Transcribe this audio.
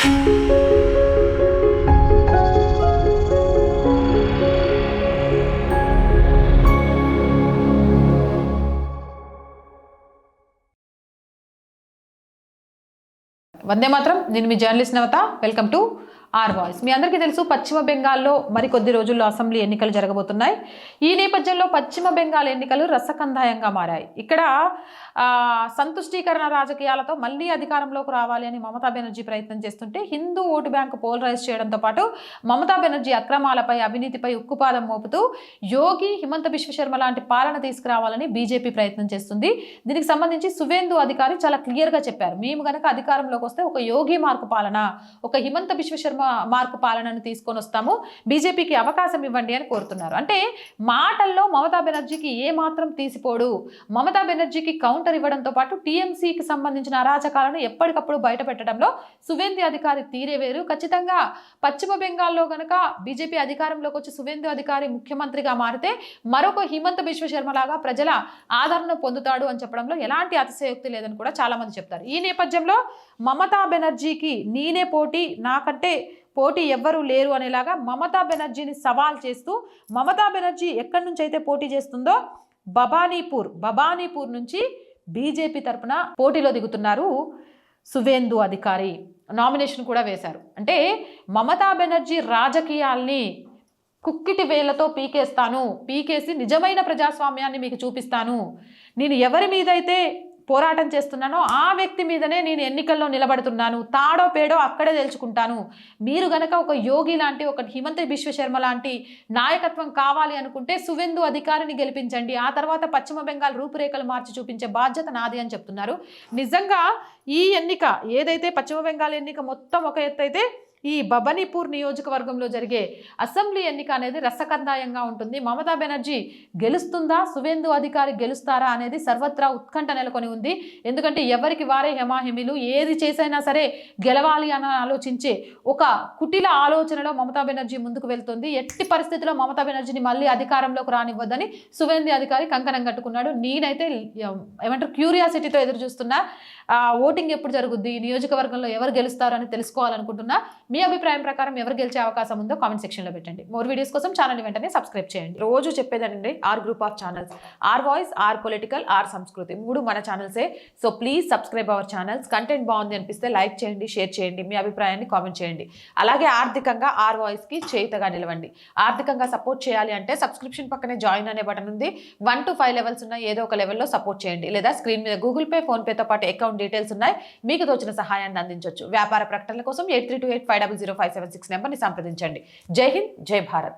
వందే మాత్రం. నేను మీ journalist Navata. Welcome to R voice. మీ అందరికీ తెలుసు, పశ్చిమ బెంగాల్లో మరికొద్ది రోజుల్లో అసెంబ్లీ ఎన్నికలు జరగబోతున్నాయి. ఈ నేపథ్యంలో పశ్చిమ బెంగాల్ ఎన్నికలు రసకందాయంగా మారాయి. ఇక్కడ సంతుష్టీకరణ రాజకీయాలతో మళ్ళీ అధికారంలోకి రావాలి అని మమతా బెనర్జీ ప్రయత్నం చేస్తుంటే, హిందూ ఓటు బ్యాంకు పోలరైజ్ చేయడంతో పాటు మమతా బెనర్జీ అక్రమాలపై, అవినీతిపై ఉక్కుపాదం మోపుతూ యోగి, హిమంత బిశ్వశర్మ లాంటి పాలన తీసుకురావాలని బీజేపీ ప్రయత్నం చేస్తుంది. దీనికి సంబంధించి సువేందు అధికారి చాలా క్లియర్గా చెప్పారు, మేము గనక అధికారంలోకి వస్తే ఒక యోగి మార్కు పాలన, ఒక హిమంత బిశ్వశర్మ మార్కు పాలనను తీసుకొని వస్తాము, బీజేపీకి అవకాశం ఇవ్వండి అని కోరుతున్నారు. అంటే మాటల్లో మమతా బెనర్జీకి ఏ మాత్రం తీసిపోడు. మమతా బెనర్జీకి కౌంటర్ ఇవ్వడంతో పాటు టీఎంసీకి సంబంధించిన అరాచకాలను ఎప్పటికప్పుడు బయట పెట్టడంలో సువేందు అధికారి తీరే వేరు. ఖచ్చితంగా పశ్చిమ బెంగాల్లో గనక బీజేపీ అధికారంలోకి వచ్చి సువేందు అధికారి ముఖ్యమంత్రిగా మారితే మరొక హిమంత బిశ్వశర్మ లాగా ప్రజల ఆదరణ పొందుతాడు అని చెప్పడంలో ఎలాంటి అతిశయోక్తి లేదని కూడా చాలా మంది చెప్తారు. ఈ నేపథ్యంలో మమతా బెనర్జీకి నేనే పోటీ, నాకంటే పోటీ ఎవ్వరూ లేరు అనేలాగా మమతా బెనర్జీని సవాల్ చేస్తూ, మమతా బెనర్జీ ఎక్కడి నుంచి అయితే పోటీ చేస్తుందో భబానీపూర్ నుంచి బీజేపీ తరఫున పోటీలో దిగుతున్నారు సువేందు అధికారి. నామినేషన్ కూడా వేశారు. అంటే మమతా బెనర్జీ రాజకీయాల్ని కుక్కిటి వేళ్లతో పీకేసి నిజమైన ప్రజాస్వామ్యాన్ని మీకు చూపిస్తాను, నేను ఎవరి మీదైతే పోరాటం చేస్తున్నానో ఆ వ్యక్తి మీదనే నేను ఎన్నికల్లో నిలబడుతున్నాను, తాడో పేడో అక్కడే తెలుసుకుంటాను, మీరు గనక ఒక యోగి లాంటి, ఒక హిమంత బిశ్వశర్మ లాంటి నాయకత్వం కావాలి అనుకుంటే సువేందు అధికారిని గెలిపించండి, ఆ తర్వాత పశ్చిమ బెంగాల్ రూపురేఖలు మార్చి చూపించే బాధ్యత నాది అని చెప్తున్నారు. నిజంగా ఈ ఎన్నిక ఏదైతే పశ్చిమ బెంగాల్ ఎన్నిక మొత్తం ఒక ఎత్తు అయితే, ఈ భబానీపూర్ నియోజకవర్గంలో జరిగే అసెంబ్లీ ఎన్నిక అనేది రసకందాయంగా ఉంటుంది. మమతా బెనర్జీ గెలుస్తుందా, సువేందు అధికారి గెలుస్తారా అనేది సర్వత్రా ఉత్కంఠ నెలకొని ఉంది. ఎందుకంటే ఎవరికి వారే హెమాహెమిలు, ఏది చేసైనా సరే గెలవాలి అని ఆలోచించే ఒక కుటిల ఆలోచనలో మమతా బెనర్జీ ముందుకు వెళ్తుంది. ఎట్టి పరిస్థితుల్లో మమతా బెనర్జీని మళ్ళీ అధికారంలోకి రానివ్వద్దని సువేందు అధికారి కంకణం కట్టుకున్నాడు. నేనైతే ఏమంటారు క్యూరియాసిటీతో ఎదురు చూస్తున్నా, ఓటింగ్ ఎప్పుడు జరుగుద్ది, నియోజకవర్గంలో ఎవరు గెలుస్తారు అని తెలుసుకోవాలనుకుంటున్నా. మీ అభిప్రాయం ప్రకారం ఎవరు గెలిచే అవకాశం ఉందో కామెంట్ సెక్షన్లో పెట్టండి. మోర్ వీడియోస్ కోసం ఛానల్ వెంటనే సబ్స్క్రైబ్ చేయండి. రోజు చెప్పేదండి, R group of channels, R voice, R political, R Samskruthi, మూడు మన ఛానల్సే. So please subscribe our channels. Content బాగుంది అనిపిస్తే లైక్ చేయండి, షేర్ చేయండి, మీ అభిప్రాయాన్ని కామెంట్ చేయండి. అలాగే ఆర్థికంగా ఆర్ వాయిస్కి చేతగా నిలవండి. ఆర్థికంగా సపోర్ట్ చేయాలి అంటే సబ్స్క్రిప్షన్ పక్కనే జాయిన్ అనే బటన్ ఉంది. 1 to 5 లెవెల్స్ ఉన్నాయి, ఏదో ఒక లెవెల్లో సపోర్ట్ చేయండి. లేదా స్క్రీన్ మీద గూగుల్ పే, ఫోన్పేతో పాటు అకౌంట్ డీటెయిల్స్ ఉన్నాయి, మీకు తోచిన సహాయాన్ని అందించవచ్చు. వ్యాపార ప్రకటనల కోసం 8328500576 నెంబర్ని సంప్రదించండి. జై హింద్, జై భారత్.